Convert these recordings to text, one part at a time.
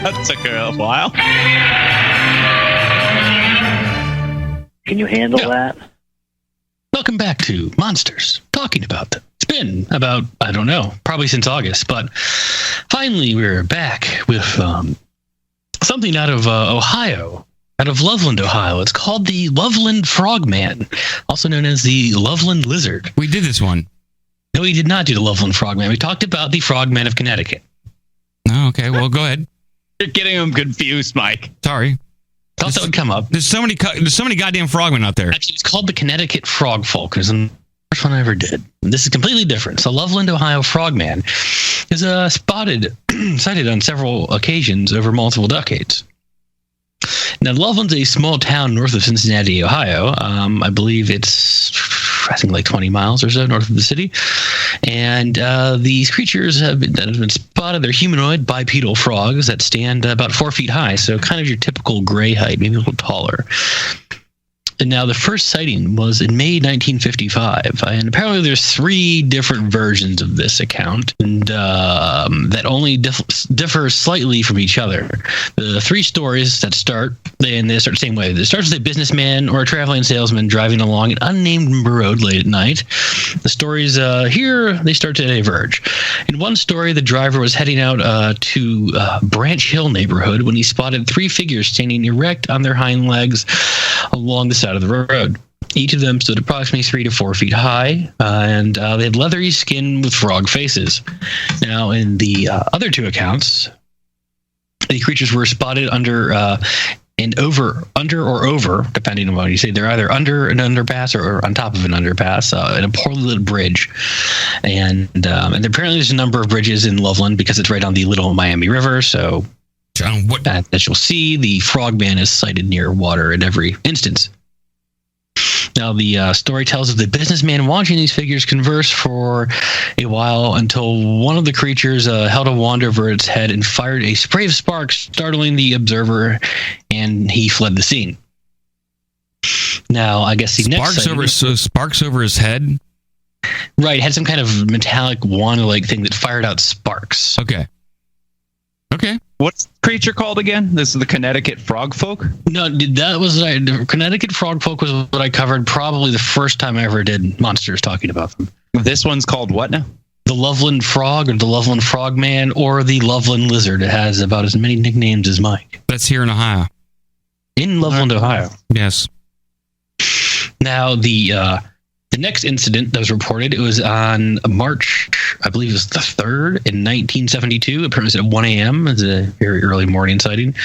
That took a while. Can you handle that? Welcome back to Monsters, talking about them. It's been about, I don't know, probably since August, but finally we're back with something out of Ohio, out of Loveland, Ohio. It's called the Loveland Frogman, also known as the Loveland Lizard. We did this one. No, we did not do the Loveland Frogman. We talked about the Frogman of Connecticut. Oh, okay. Well, go ahead. You're getting them confused, Mike. Sorry. Thought that would come up. There's so many goddamn frogmen out there. Actually, it's called the Connecticut Frog Folk. It was the first one I ever did. And this is completely different. So Loveland, Ohio Frogman is sighted on several occasions over multiple decades. Now, Loveland's a small town north of Cincinnati, Ohio. I believe it's, like 20 miles or so north of the city. And these creatures that have been spotted. They're humanoid bipedal frogs that stand about 4 feet high. So kind of your typical gray height, maybe a little taller. And now the first sighting was in May 1955, and apparently there's 3 different versions of this account, and that only differ slightly from each other. The 3 stories that start, they start the same way. It starts with a businessman or a traveling salesman driving along an unnamed road late at night. The stories here, they start to diverge. In one story, the driver was heading out to Branch Hill neighborhood when he spotted 3 figures standing erect on their hind legs along the side of the road. Each of them stood approximately 3 to 4 feet high, and they had leathery skin with frog faces. Now, in the other 2 accounts, the creatures were spotted under or over, depending on what you say. They're either under an underpass or on top of an underpass, in a poorly lit bridge. And apparently there's a number of bridges in Loveland because it's right on the Little Miami River, so as you'll see, the Frogman is sighted near water in every instance. Now, the story tells of the businessman watching these figures converse for a while until one of the creatures held a wand over its head and fired a spray of sparks, startling the observer, and he fled the scene. Now, I guess the sparks over his head? Right, had some kind of metallic wand-like thing that fired out sparks. Okay. What's the creature called again? This is the Connecticut Frog Folk? No, that was the Connecticut Frog Folk was what I covered probably the first time I ever did Monsters talking about them. This one's called what now? The Loveland Frog, or the Loveland Frogman, or the Loveland Lizard. It has about as many nicknames as Mike. That's here in Ohio. In Loveland, Ohio. Yes. Now, the next incident that was reported, it was on March, I believe it was the 3rd in 1972. Apparently it was at 1 a.m. It's a very early morning sighting.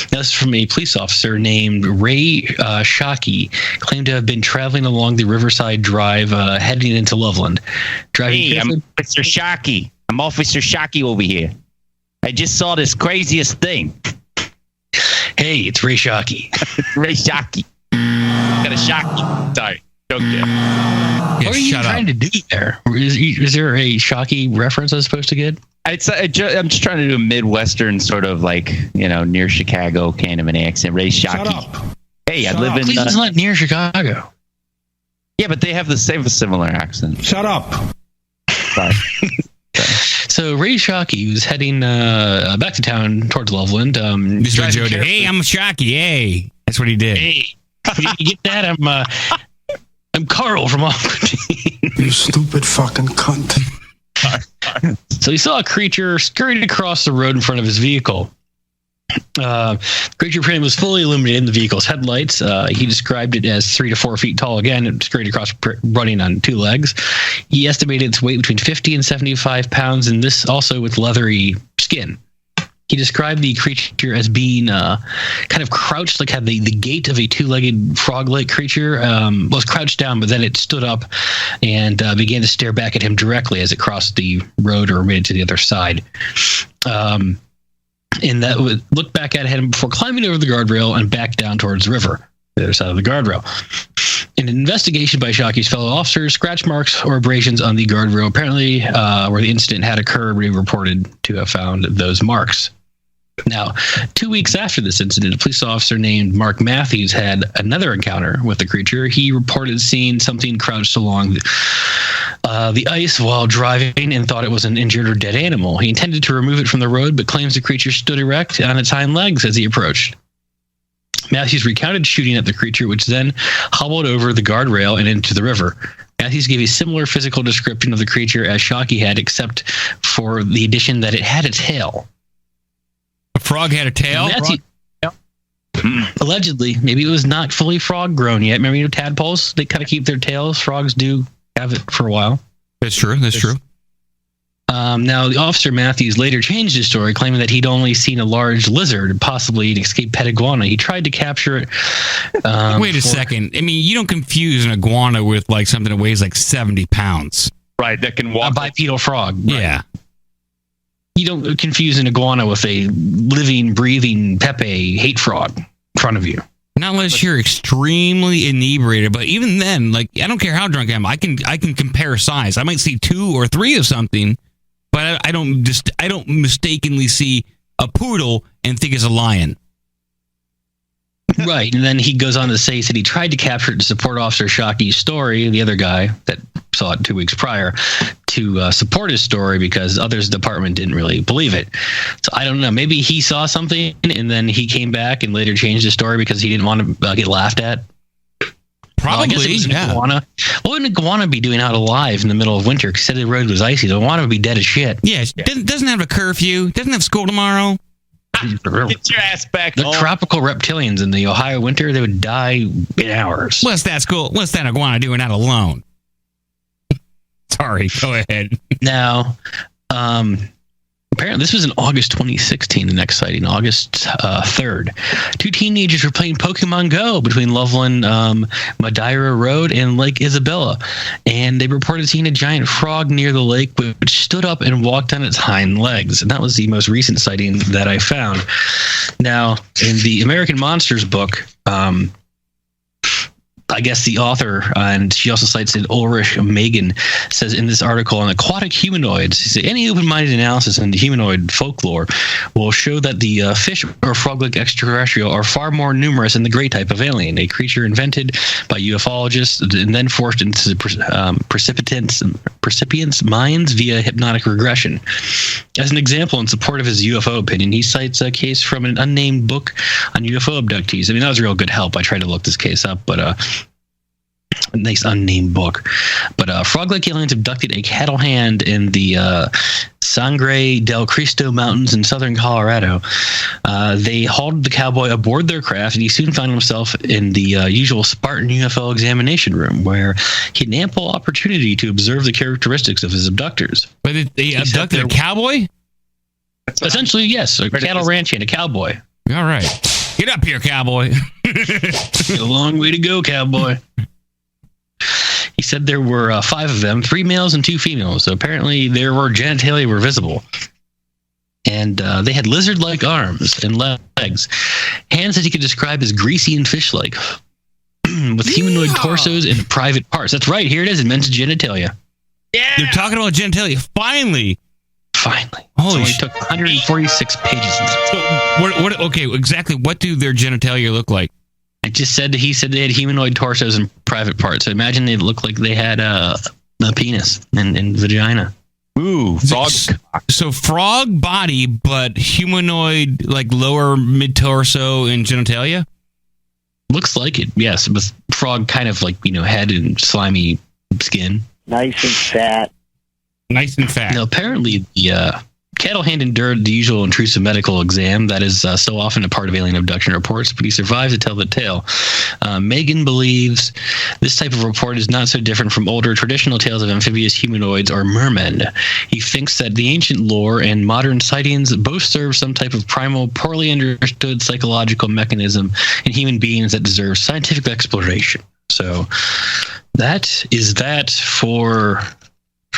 That's from a police officer named Ray Shockey, claimed to have been traveling along the Riverside Drive heading into Loveland. Hey, I'm Officer Shockey. I'm Officer Shockey over here. I just saw this craziest thing. Hey, it's Ray Shockey. Ray Shockey. Got a shock. Sorry. What are you trying to do there? Is there a Shockey reference I was supposed to get? I'm just trying to do a Midwestern sort of near Chicago kind of an accent. Ray Shockey. Shut up. Hey, I live in... Cleveland's not near Chicago. Yeah, but they have the same similar accent. Shut up. Sorry. So Ray Shockey was heading back to town towards Loveland. Hey, I'm Shockey. Hey. That's what he did. Hey, you get that? I'm Carl from Albany. You stupid fucking cunt. So he saw a creature scurried across the road in front of his vehicle. The creature frame was fully illuminated in the vehicle's headlights. He described it as 3 to 4 feet tall. Again, it scurried across running on 2 legs. He estimated its weight between 50 and 75 pounds, and this also with leathery skin. He described the creature as being kind of crouched, like had the gait of a 2-legged frog-like creature. Was crouched down, but then it stood up and began to stare back at him directly as it crossed the road or made it to the other side. And that would look back at him before climbing over the guardrail and back down towards the river, the other side of the guardrail. In an investigation by Shockey's fellow officers, scratch marks or abrasions on the guardrail, apparently where the incident had occurred, were reported to have found those marks. Now, 2 weeks after this incident, a police officer named Mark Matthews had another encounter with the creature. He reported seeing something crouched along the ice while driving and thought it was an injured or dead animal. He intended to remove it from the road, but claims the creature stood erect on its hind legs as he approached. Matthews recounted shooting at the creature, which then hobbled over the guardrail and into the river. Matthews gave a similar physical description of the creature as Shockey had, except for the addition that it had a tail. A frog had a tail? Allegedly, maybe it was not fully frog grown yet. Remember, tadpoles, they kind of keep their tails. Frogs do have it for a while. That's true. Now, the officer Matthews later changed his story, claiming that he'd only seen a large lizard, possibly an escaped pet iguana. He tried to capture it. Wait a second. I mean, you don't confuse an iguana with like something that weighs like 70 pounds. Right, that can walk. A bipedal frog. Right. Yeah. You don't confuse an iguana with a living, breathing Pepe hate frog in front of you. Not unless you're extremely inebriated, but even then, like, I don't care how drunk I am, I can compare size. I might see 2 or 3 of something, but I don't mistakenly see a poodle and think it's a lion. Right, and then he goes on to say, he said he tried to capture it to support Officer Shockey's story, the other guy that saw it 2 weeks prior, to support his story because others in the department didn't really believe it. So I don't know, maybe he saw something and then he came back and later changed his story because he didn't want to get laughed at. Probably, I guess it was an iguana. What would an iguana be doing out alive in the middle of winter? Because said the road was icy. The iguana would be dead as shit. Yeah, doesn't have a curfew, doesn't have school tomorrow. Get your ass back home. The tropical reptilians in the Ohio winter, they would die in hours. What's that iguana doing out alone? Sorry, go ahead. Now, apparently this was in August 2016, the next sighting, August 3rd. 2 teenagers were playing Pokemon Go between Loveland, Madeira Road and Lake Isabella. And they reported seeing a giant frog near the lake, which stood up and walked on its hind legs. And that was the most recent sighting that I found. Now, in the American Monsters book, I guess the author, and she also cites it, Ulrich Megan, says in this article on aquatic humanoids, he said, any open-minded analysis into humanoid folklore will show that the fish or frog-like extraterrestrial are far more numerous than the gray type of alien, a creature invented by ufologists and then forced into recipients' minds via hypnotic regression. As an example, in support of his UFO opinion, he cites a case from an unnamed book on UFO abductees. I mean, that was real good help. I tried to look this case up, but a nice unnamed book. But frog-like aliens abducted a cattle hand in the Sangre del Cristo Mountains in southern Colorado. They hauled the cowboy aboard their craft, and he soon found himself in the usual Spartan UFO examination room, where he had an ample opportunity to observe the characteristics of his abductors. But they abducted a cowboy? Essentially, yes. A cattle ranch and a cowboy. All right. Get up here, cowboy. A long way to go, cowboy. He said there were 5 of them, 3 males and 2 females. So apparently their genitalia were visible. And they had lizard-like arms and legs. Hands that he could describe as greasy and fish-like. With humanoid torsos and private parts. That's right. Here it is. It mentions genitalia. Yeah. They're talking about genitalia. Finally. Holy shit. It took 146 pages. So okay, exactly what do their genitalia look like? It just said he said they had humanoid torsos and private parts. So imagine they looked like they had a penis and vagina. Ooh, frog. So frog body, but humanoid, like lower mid torso and genitalia. Looks like it, yes. With frog kind of like head and slimy skin. Nice and fat. Now, apparently, the cattle hand endured the usual intrusive medical exam that is so often a part of alien abduction reports, but he survived to tell the tale. Megan believes this type of report is not so different from older traditional tales of amphibious humanoids or mermen. He thinks that the ancient lore and modern sightings both serve some type of primal, poorly understood psychological mechanism in human beings that deserves scientific exploration. So that is that for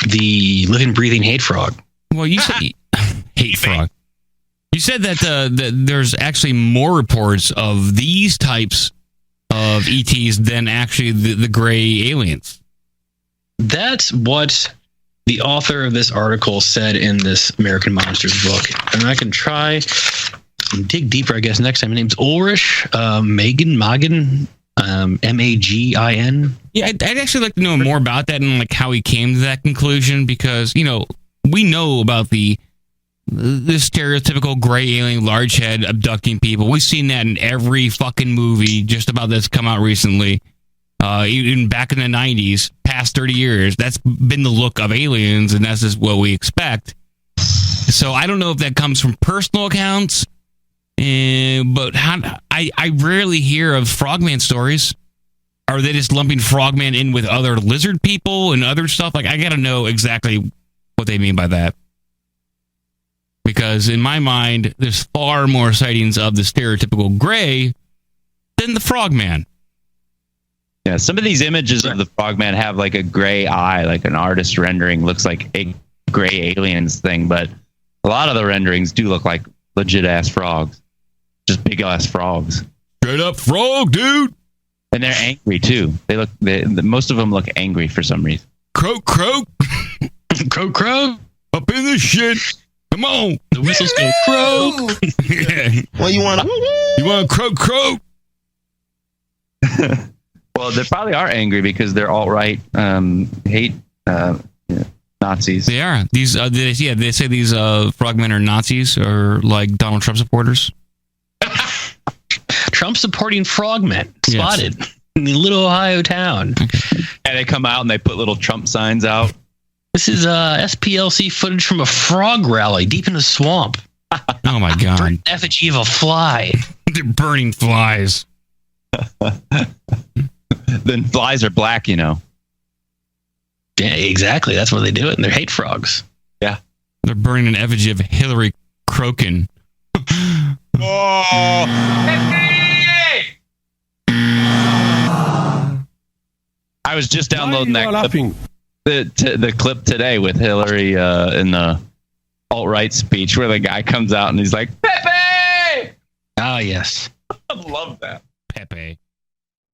the living, breathing hate frog. Well, you said hate frog. You said that there's actually more reports of these types of ETs than actually the gray aliens. That's what the author of this article said in this American Monsters book. And I can try and dig deeper, I guess, next time. My name's Ulrich Magen. Magin. Yeah, I'd actually like to know more about that and like how he came to that conclusion, because we know about the stereotypical gray alien, large head abducting people. We've seen that in every fucking movie just about that's come out recently. Even back in the 90s, past 30 years, that's been the look of aliens, and that's just what we expect. So I don't know if that comes from personal accounts, but I rarely hear of Frogman stories. Are they just lumping Frogman in with other lizard people and other stuff? Like, I got to know exactly what they mean by that. Because in my mind, there's far more sightings of the stereotypical gray than the Frogman. Yeah, some of these images of the Frogman have like a gray eye, like an artist rendering looks like a gray aliens thing, but a lot of the renderings do look like legit ass frogs, just big ass frogs. Straight up frog, dude. And they're angry too. Most of them look angry for some reason. Croak, croak, Croak, croak. up in this shit. Come on, The whistles go croak. Well, you want to croak, croak. Well, they probably are angry because they're alt-right, hate Nazis. They are. These, they say these frogmen are Nazis or like Donald Trump supporters. Trump supporting frogmen Yes. spotted in the little Ohio town. And they come out and they put little Trump signs out. This is SPLC footage from a frog rally deep in the swamp. Oh my god! Burnt effigy of a fly. They're burning flies. Then flies are black, Yeah, exactly. That's why they do it. And they're hate frogs. Yeah. They're burning an effigy of Hillary Crokin. I was just downloading that clip, the clip today with Hillary in the alt-right speech where the guy comes out and he's like, Pepe! Ah, yes. I love that. Pepe.